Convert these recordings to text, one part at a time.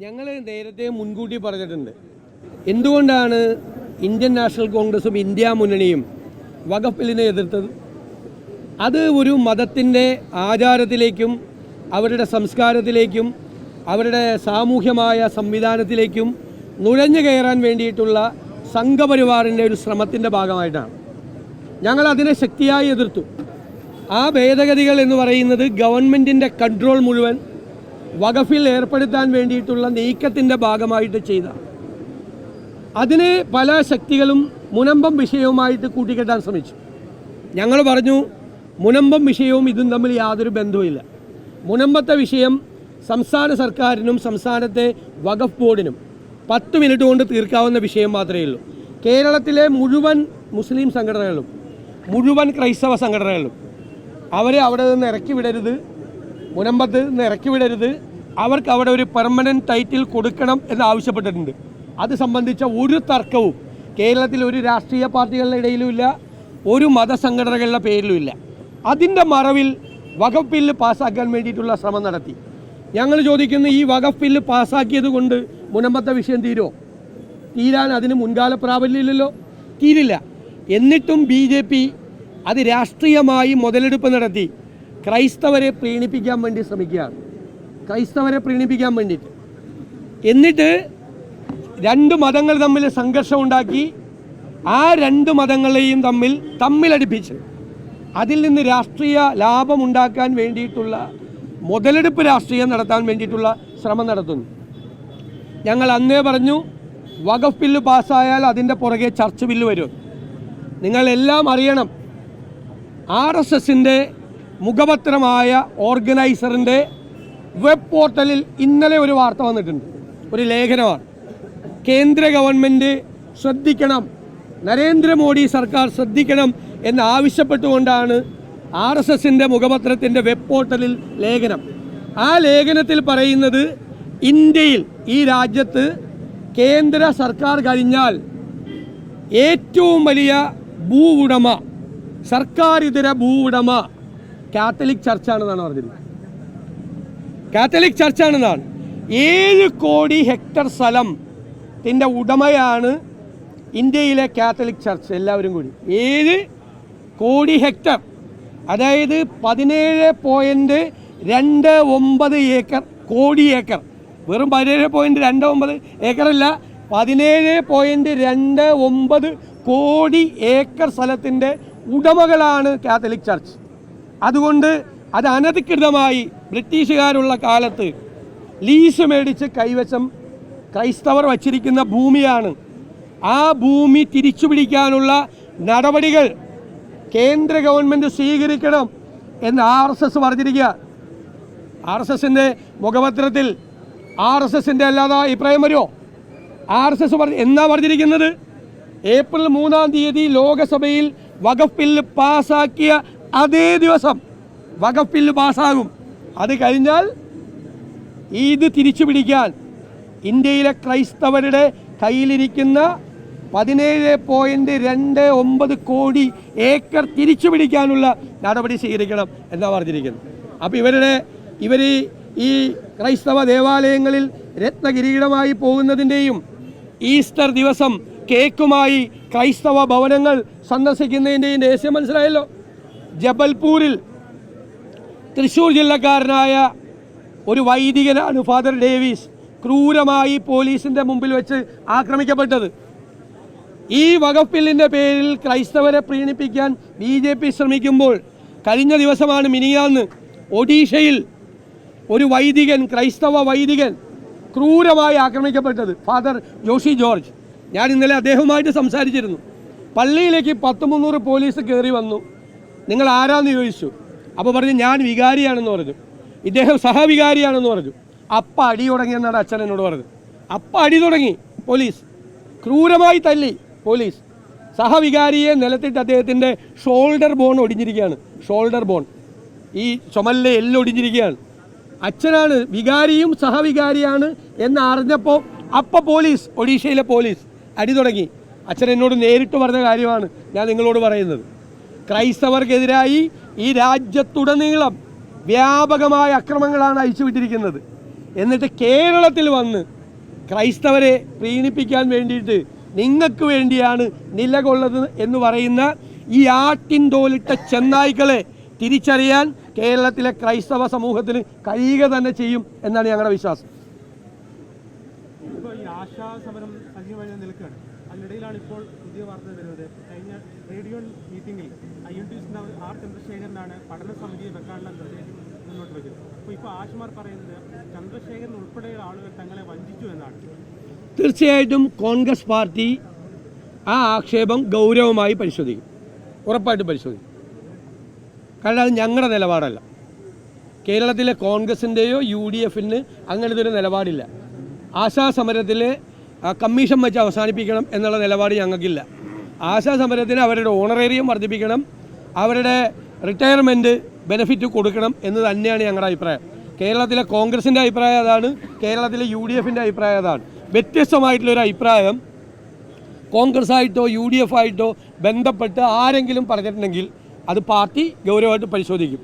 ഞങ്ങൾ നേരത്തെ മുൻകൂട്ടി പറഞ്ഞിട്ടുണ്ട്. എന്തുകൊണ്ടാണ് ഇന്ത്യൻ നാഷണൽ കോൺഗ്രസും ഇന്ത്യ മുന്നണിയും വഖഫ് ബില്ലിനെ എതിർത്തത്? അത് ഒരു മതത്തിൻ്റെ ആചാരത്തിലേക്കും അവരുടെ സംസ്കാരത്തിലേക്കും അവരുടെ സാമൂഹ്യമായ സംവിധാനത്തിലേക്കും നുഴഞ്ഞു കയറാൻ വേണ്ടിയിട്ടുള്ള സംഘപരിവാറിൻ്റെ ഒരു ശ്രമത്തിൻ്റെ ഭാഗമായിട്ടാണ്. ഞങ്ങൾ അതിനെ ശക്തിയായി എതിർത്തു. ആ ഭേദഗതികൾ എന്ന് പറയുന്നത് ഗവൺമെൻറ്റിൻ്റെ കൺട്രോൾ മുഴുവൻ വഖഫിൽ ഏർപ്പെടുത്താൻ വേണ്ടിയിട്ടുള്ള നീക്കത്തിൻ്റെ ഭാഗമായിട്ട് ചെയ്ത, അതിന് പല ശക്തികളും മുനമ്പം വിഷയവുമായിട്ട് കൂട്ടിക്കെട്ടാൻ ശ്രമിച്ചു. ഞങ്ങൾ പറഞ്ഞു, മുനമ്പം വിഷയവും ഇതും തമ്മിൽ യാതൊരു ബന്ധവുമില്ല. മുനമ്പത്തെ വിഷയം സംസ്ഥാന സർക്കാരിനും സംസ്ഥാനത്തെ വഖഫ് ബോർഡിനും 10 മിനിറ്റ് കൊണ്ട് തീർക്കാവുന്ന വിഷയം മാത്രമേ ഉള്ളൂ. കേരളത്തിലെ മുഴുവൻ മുസ്ലിം സംഘടനകളും മുഴുവൻ ക്രൈസ്തവ സംഘടനകളും അവരെ അവിടെ നിന്ന് ഇറക്കി വിടരുത്, മുനമ്പത്ത് നിന്ന് ഇറക്കി വിടരുത്, അവർക്ക് അവിടെ ഒരു പെർമനൻറ്റ് ടൈറ്റിൽ കൊടുക്കണം എന്ന് ആവശ്യപ്പെട്ടിട്ടുണ്ട്. അത് സംബന്ധിച്ച ഒരു തർക്കവും കേരളത്തിൽ ഒരു രാഷ്ട്രീയ പാർട്ടികളുടെ ഇടയിലുമില്ല, ഒരു മതസംഘടനകളുടെ പേരിലുമില്ല. അതിൻ്റെ മറവിൽ വഖഫ് ബില്ല് പാസ്സാക്കാൻ വേണ്ടിയിട്ടുള്ള ശ്രമം നടത്തി. ഞങ്ങൾ ചോദിക്കുന്നു, ഈ വഖഫ് ബില്ല് പാസ്സാക്കിയത് കൊണ്ട് മുനമ്പത്തെ വിഷയം തീരുമോ? തീരാൻ അതിന് മുൻകാല പ്രാബല്യമില്ലല്ലോ, തീരില്ല. എന്നിട്ടും BJP അത് രാഷ്ട്രീയമായി മുതലെടുപ്പ് നടത്തി ക്രൈസ്തവരെ പ്രീണിപ്പിക്കാൻ വേണ്ടി ശ്രമിക്കുകയാണ്. ക്രൈസ്തവരെ പ്രീണിപ്പിക്കാൻ വേണ്ടിയിട്ട് എന്നിട്ട് 2 മതങ്ങൾ തമ്മിൽ സംഘർഷം ഉണ്ടാക്കി ആ 2 മതങ്ങളെയും തമ്മിലടിപ്പിച്ച് അതിൽ നിന്ന് രാഷ്ട്രീയ ലാഭമുണ്ടാക്കാൻ വേണ്ടിയിട്ടുള്ള മുതലെടുപ്പ് രാഷ്ട്രീയം നടത്താൻ വേണ്ടിയിട്ടുള്ള ശ്രമം നടത്തുന്നു. ഞങ്ങൾ അന്നേ പറഞ്ഞു, വഖഫ് ബില്ല് പാസ്സായാൽ അതിൻ്റെ പുറകെ ചർച്ച് ബില്ല് വരും. നിങ്ങളെല്ലാം അറിയണം, RSSൻ്റെ മുഖപത്രമായ ഓർഗനൈസറിൻ്റെ വെബ് പോർട്ടലിൽ ഇന്നലെ ഒരു വാർത്ത വന്നിട്ടുണ്ട്, ഒരു ലേഖനമാണ്. കേന്ദ്ര ഗവൺമെൻറ് ശ്രദ്ധിക്കണം, നരേന്ദ്രമോദി സർക്കാർ ശ്രദ്ധിക്കണം എന്ന് ആവശ്യപ്പെട്ടുകൊണ്ടാണ് RSSൻ്റെ മുഖപത്രത്തിൻ്റെ വെബ് പോർട്ടലിൽ ലേഖനം. ആ ലേഖനത്തിൽ പറയുന്നത്, ഇന്ത്യയിൽ, ഈ രാജ്യത്ത് കേന്ദ്ര സർക്കാർ കഴിഞ്ഞാൽ ഏറ്റവും വലിയ ഭൂ ഉടമ, സർക്കാർ ഇതര ഭൂ ഉടമ കാത്തലിക് ചർച്ചാണെന്നാണ് പറഞ്ഞത്. കാത്തലിക് ചർച്ചാണെന്നാണ്. 7 കോടി ഹെക്ടർ സ്ഥലത്തിൻ്റെ ഉടമയാണ് ഇന്ത്യയിലെ കാത്തലിക് ചർച്ച്. എല്ലാവരും കൂടി 7 കോടി ഹെക്ടർ, അതായത് 17.29 ഏക്കർ, കോടി ഏക്കർ. വെറും 17.29 ഏക്കറല്ല, 17.29 കോടി ഏക്കർ സ്ഥലത്തിൻ്റെ ഉടമകളാണ് കാത്തലിക് ചർച്ച്. അതുകൊണ്ട് അത് അനധികൃതമായി ബ്രിട്ടീഷുകാരുള്ള കാലത്ത് ലീസ് മേടിച്ച് കൈവശം ക്രൈസ്തവർ വച്ചിരിക്കുന്ന ഭൂമിയാണ്. ആ ഭൂമി തിരിച്ചു പിടിക്കാനുള്ള നടപടികൾ കേന്ദ്ര ഗവൺമെൻറ് സ്വീകരിക്കണം എന്ന് RSS പറഞ്ഞിരിക്കുക. RSSൻ്റെ മുഖപത്രത്തിൽ RSSൻ്റെ അല്ലാതെ അഭിപ്രായം വരുമോ? RSS എന്നാ പറഞ്ഞിരിക്കുന്നത്? ഏപ്രിൽ 3-ാം തീയതി ലോകസഭയിൽ വഖഫ് ബില്ല് പാസ്സാക്കിയ അതേ ദിവസം വഖഫ് ബില്ല് പാസ്സാകും. അത് കഴിഞ്ഞാൽ ഇത് തിരിച്ചു പിടിക്കാൻ ഇന്ത്യയിലെ ക്രൈസ്തവരുടെ കയ്യിലിരിക്കുന്ന 17.29 കോടി ഏക്കർ തിരിച്ചു പിടിക്കാനുള്ള നടപടി സ്വീകരിക്കണം എന്നാണ് പറഞ്ഞിരിക്കുന്നത്. അപ്പോൾ ഇവർ ഈ ക്രൈസ്തവ ദേവാലയങ്ങളിൽ രത്നകിരീടമായി പോകുന്നതിൻ്റെയും ഈസ്റ്റർ ദിവസം കേക്കുമായി ക്രൈസ്തവ ഭവനങ്ങൾ സന്ദർശിക്കുന്നതിൻ്റെയും രഹസ്യം മനസ്സിലായല്ലോ. ജബൽപൂരിൽ തൃശ്ശൂർ ജില്ലക്കാരനായ ഒരു വൈദികനാണ് ഫാദർ ഡേവിസ് ക്രൂരമായി പോലീസിൻ്റെ മുമ്പിൽ വെച്ച് ആക്രമിക്കപ്പെട്ടത്. ഈ വഖഫ് ബില്ലിൻ്റെ പേരിൽ ക്രൈസ്തവരെ പ്രീണിപ്പിക്കാൻ BJP ശ്രമിക്കുമ്പോൾ കഴിഞ്ഞ ദിവസമാണ്, മിനിയാന്ന്, ഒഡീഷയിൽ ഒരു വൈദികൻ, ക്രൈസ്തവ വൈദികൻ ക്രൂരമായി ആക്രമിക്കപ്പെട്ടത്. Father Joshi George. ഞാൻ ഇന്നലെ അദ്ദേഹവുമായിട്ട് സംസാരിച്ചിരുന്നു. പള്ളിയിലേക്ക് 100-300 പോലീസ് കയറി വന്നു. നിങ്ങൾ ആരാന്ന് ചോദിച്ചു. അപ്പോൾ പറഞ്ഞു, ഞാൻ വികാരിയാണെന്ന് പറഞ്ഞു. ഇദ്ദേഹം സഹവികാരിയാണെന്ന് പറഞ്ഞു. അപ്പം അടി തുടങ്ങിയെന്നാണ് അച്ഛൻ എന്നോട് പറഞ്ഞത്. അപ്പം അടി തുടങ്ങി, പോലീസ് ക്രൂരമായി തല്ലി. പോലീസ് സഹവികാരിയെ നിലത്തിട്ട് അദ്ദേഹത്തിൻ്റെ ഷോൾഡർ ബോൺ ഒടിഞ്ഞിരിക്കുകയാണ്. ഷോൾഡർ ബോൺ, ഈ ചുമലിലെ എല്ലൊടിഞ്ഞിരിക്കുകയാണ്. അച്ഛനാണ് വികാരിയും സഹവികാരിയാണ് എന്ന് അറിഞ്ഞപ്പോൾ അപ്പം പോലീസ്, ഒഡീഷയിലെ പോലീസ് അടി തുടങ്ങി. അച്ഛൻ എന്നോട് നേരിട്ട് പറഞ്ഞ കാര്യമാണ് ഞാൻ നിങ്ങളോട് പറയുന്നത്. ക്രൈസ്തവർക്കെതിരായി ഈ രാജ്യത്തുടനീളം വ്യാപകമായ അക്രമങ്ങളാണ് അയച്ചുവിട്ടിരിക്കുന്നത്. എന്നിട്ട് കേരളത്തിൽ വന്ന് ക്രൈസ്തവരെ പ്രീണിപ്പിക്കാൻ വേണ്ടിയിട്ട് നിങ്ങൾക്ക് വേണ്ടിയാണ് നിലകൊള്ളത് എന്ന് പറയുന്ന ഈ ആട്ടിൻ തോലിട്ട ചെന്നായ്ക്കളെ തിരിച്ചറിയാൻ കേരളത്തിലെ ക്രൈസ്തവ സമൂഹത്തിന് കഴിയുക തന്നെ ചെയ്യും എന്നാണ് ഞങ്ങളുടെ വിശ്വാസം. ഇപ്പോൾ ഈ ആശാ സമരം സജീവമായി നിൽക്കുകയാണ്. അതിനിടയിലാണ് ഇപ്പോൾ പുതിയ വാർത്ത വരുന്നത്. കഴിഞ്ഞ റേഡിയോ മീറ്റിംഗിൽ INTUC ആർ ചന്ദ്രശേഖരനാണ് പഠന സമിതിയെ വെക്കാനുള്ള നിർദ്ദേശം മുന്നോട്ട് വയ്ക്കുന്നത്. ഇപ്പോൾ ആശമാർ പറയുന്നത് ചന്ദ്രശേഖരൻ ഉൾപ്പെടെയുള്ള ആളുകൾ തങ്ങളെ വഞ്ചിച്ചു എന്നാണ്. തീർച്ചയായിട്ടും കോൺഗ്രസ് പാർട്ടി ആ ആക്ഷേപം ഗൗരവമായി പരിശോധിക്കും, ഉറപ്പായിട്ടും പരിശോധിക്കും. കാരണം അത് ഞങ്ങളുടെ നിലപാടല്ല. കേരളത്തിലെ കോൺഗ്രസിൻ്റെയോ UDFന് അങ്ങനത്തെ ഒരു നിലപാടില്ല. ആശാ സമരത്തിൽ കമ്മീഷൻ വെച്ച് അവസാനിപ്പിക്കണം എന്നുള്ള നിലപാട് ഞങ്ങൾക്കില്ല. ആശാ സമരത്തിന് അവരുടെ ഓണറേറിയം വർദ്ധിപ്പിക്കണം, അവരുടെ റിട്ടയർമെൻറ്റ് ബെനിഫിറ്റ് കൊടുക്കണം എന്ന് തന്നെയാണ് ഞങ്ങളുടെ അഭിപ്രായം. കേരളത്തിലെ കോൺഗ്രസിൻ്റെ അഭിപ്രായം അതാണ്, കേരളത്തിലെ UDFൻ്റെ അഭിപ്രായം അതാണ്. വ്യത്യസ്തമായിട്ടുള്ളൊരു അഭിപ്രായം കോൺഗ്രസ്സായിട്ടോ UDF ആയിട്ടോ ബന്ധപ്പെട്ട് ആരെങ്കിലും പറഞ്ഞിട്ടുണ്ടെങ്കിൽ അത് പാർട്ടി ഗൗരവമായിട്ട് പരിശോധിക്കും.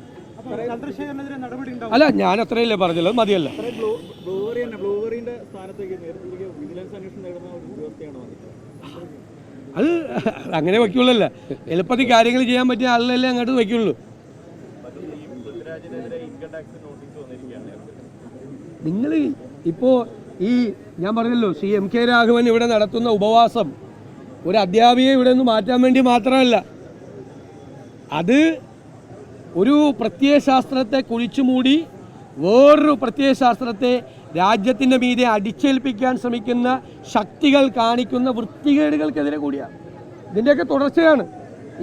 അല്ല, ഞാൻ അത്രയല്ലേ പറഞ്ഞുള്ളത്, മതിയല്ല. അത് അങ്ങനെ വയ്ക്കുള്ളല്ല, എളുപ്പത്തിൽ കാര്യങ്ങൾ ചെയ്യാൻ പറ്റിയ ആളിലല്ലേ അങ്ങോട്ട് വയ്ക്കുള്ളൂ. നിങ്ങൾ ഇപ്പോൾ ഈ ഞാൻ പറഞ്ഞല്ലോ CMK രാഘവൻ ഇവിടെ നടത്തുന്ന ഉപവാസം ഒരു അധ്യാപികയെ ഇവിടെ നിന്ന് മാറ്റാൻ വേണ്ടി മാത്രമല്ല, അത് ഒരു പ്രത്യയശാസ്ത്രത്തെ കുഴിച്ചുമൂടി വേറൊരു പ്രത്യയശാസ്ത്രത്തെ രാജ്യത്തിൻ്റെ മീതെ അടിച്ചേൽപ്പിക്കാൻ ശ്രമിക്കുന്ന ശക്തികൾ കാണിക്കുന്ന വൃത്തികേടുകൾക്കെതിരെ കൂടിയാണ്. ഇതിൻ്റെയൊക്കെ തുടർച്ചയാണ്,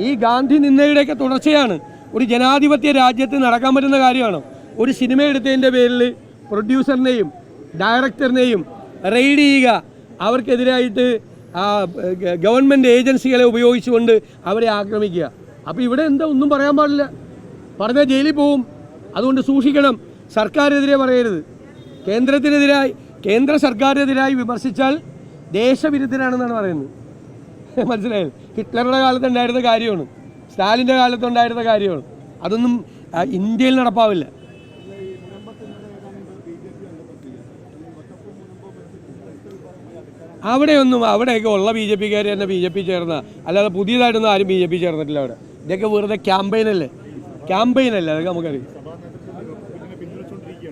ഈ ഗാന്ധി നിന്ദയുടെയൊക്കെ തുടർച്ചയാണ്. ഒരു ജനാധിപത്യ രാജ്യത്ത് നടക്കാൻ പറ്റുന്ന കാര്യമാണ്. ഒരു സിനിമ എടുത്തതിൻ്റെ പേരിൽ പ്രൊഡ്യൂസറിനെയും ഡയറക്ടറിനെയും റെയ്ഡ് ചെയ്യുക, അവർക്കെതിരായിട്ട് ഗവൺമെൻറ് ഏജൻസികളെ ഉപയോഗിച്ചുകൊണ്ട് അവരെ ആക്രമിക്കുക. അപ്പോൾ ഇവിടെ എന്താ ഒന്നും പറയാൻ പാടില്ല, പറഞ്ഞാൽ ജയിലിൽ പോവും. അതുകൊണ്ട് സൂക്ഷിക്കണം. സർക്കാരിനെതിരെ പറയരുത്. കേന്ദ്രത്തിനെതിരായി, കേന്ദ്ര സർക്കാരിനെതിരായി വിമർശിച്ചാൽ ദേശവിരുദ്ധനാണെന്നാണ് പറയുന്നത്. മനസ്സിലായത്? ഹിറ്റ്ലറുടെ കാലത്തുണ്ടായിരുന്ന കാര്യമാണ്, സ്റ്റാലിൻ്റെ കാലത്തുണ്ടായിരുന്ന കാര്യമാണ്. അതൊന്നും ഇന്ത്യയിൽ നടപ്പാവില്ല. അവിടെയൊക്കെ ഉള്ള BJPക്കാർ തന്നെ BJP ചേർന്ന, അല്ലാതെ പുതിയതായിട്ടൊന്നും ആരും BJP ചേർന്നിട്ടില്ല. അവിടെ ഇതൊക്കെ വെറുതെ ക്യാമ്പയിനല്ലേ, അതൊക്കെ നമുക്കറിയാം.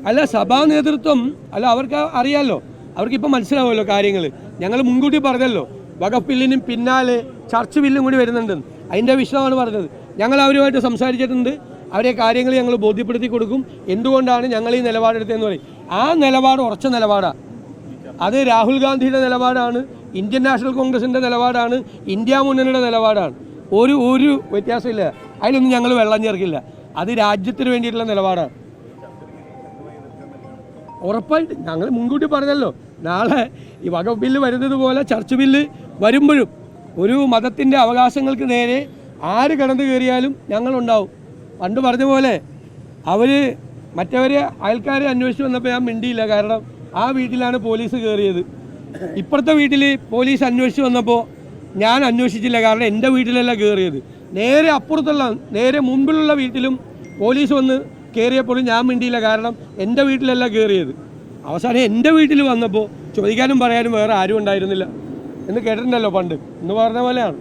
അല്ല, സഭാ നേതൃത്വം അല്ല, അവർക്ക് അറിയാമല്ലോ, അവർക്കിപ്പോൾ മനസ്സിലാവുമല്ലോ കാര്യങ്ങൾ. ഞങ്ങൾ മുൻകൂട്ടി പറഞ്ഞല്ലോ വഖഫ് ബില്ലിനും പിന്നാലെ ചർച്ച് ബില്ലും കൂടി വരുന്നുണ്ടെന്ന്. അതിൻ്റെ വിഷയമാണ് പറഞ്ഞത്. ഞങ്ങൾ അവരുമായിട്ട് സംസാരിച്ചിട്ടുണ്ട്. അവരെ കാര്യങ്ങൾ ഞങ്ങൾ ബോധ്യപ്പെടുത്തി കൊടുക്കും. എന്തുകൊണ്ടാണ് ഞങ്ങൾ ഈ നിലപാടെടുത്തതെന്ന് പറയും. ആ നിലപാട് ഉറച്ച നിലപാടാണ്. അത് രാഹുൽ ഗാന്ധിയുടെ നിലപാടാണ്, ഇന്ത്യൻ നാഷണൽ കോൺഗ്രസിൻ്റെ നിലപാടാണ്, ഇന്ത്യ മുന്നണിയുടെ നിലപാടാണ്. ഒരു വ്യത്യാസമില്ല. അതിലൊന്നും ഞങ്ങൾ വെള്ളം ചേർക്കില്ല. അത് രാജ്യത്തിന് വേണ്ടിയിട്ടുള്ള നിലപാടാണ്. ഉറപ്പായിട്ട് ഞങ്ങൾ മുൻകൂട്ടി പറഞ്ഞല്ലോ, നാളെ ഈ വഖഫ് ബില്ല് വരുന്നത് പോലെ ചർച്ച് ബില്ല് വരുമ്പോഴും ഒരു മതത്തിൻ്റെ അവകാശങ്ങൾക്ക് നേരെ ആര് കടന്നു കയറിയാലും ഞങ്ങളുണ്ടാവും. പണ്ട് പറഞ്ഞ പോലെ അവർ മറ്റവരെ അയൽക്കാരെ അന്വേഷിച്ച് വന്നപ്പോൾ ഞാൻ മിണ്ടിയില്ല. കാരണം ആ വീട്ടിലാണ് പോലീസ് കയറിയത്. ഇപ്പുറത്തെ വീട്ടിൽ പോലീസ് അന്വേഷിച്ച് വന്നപ്പോൾ ഞാൻ അന്വേഷിച്ചില്ല. കാരണം എൻ്റെ വീട്ടിലല്ല കയറിയത്. നേരെ അപ്പുറത്തുള്ള, നേരെ മുമ്പിലുള്ള വീട്ടിലും പോലീസ് വന്ന് കയറിയപ്പോഴും ഞാൻ മിണ്ടിയില്ല. കാരണം എൻ്റെ വീട്ടിലല്ല കയറിയത്. അവസാനം എൻ്റെ വീട്ടിൽ വന്നപ്പോൾ ചോദിക്കാനും പറയാനും വേറെ ആരും ഉണ്ടായിരുന്നില്ല എന്ന് കേട്ടിട്ടുണ്ടല്ലോ പണ്ട് എന്ന് പറഞ്ഞ പോലെയാണ്.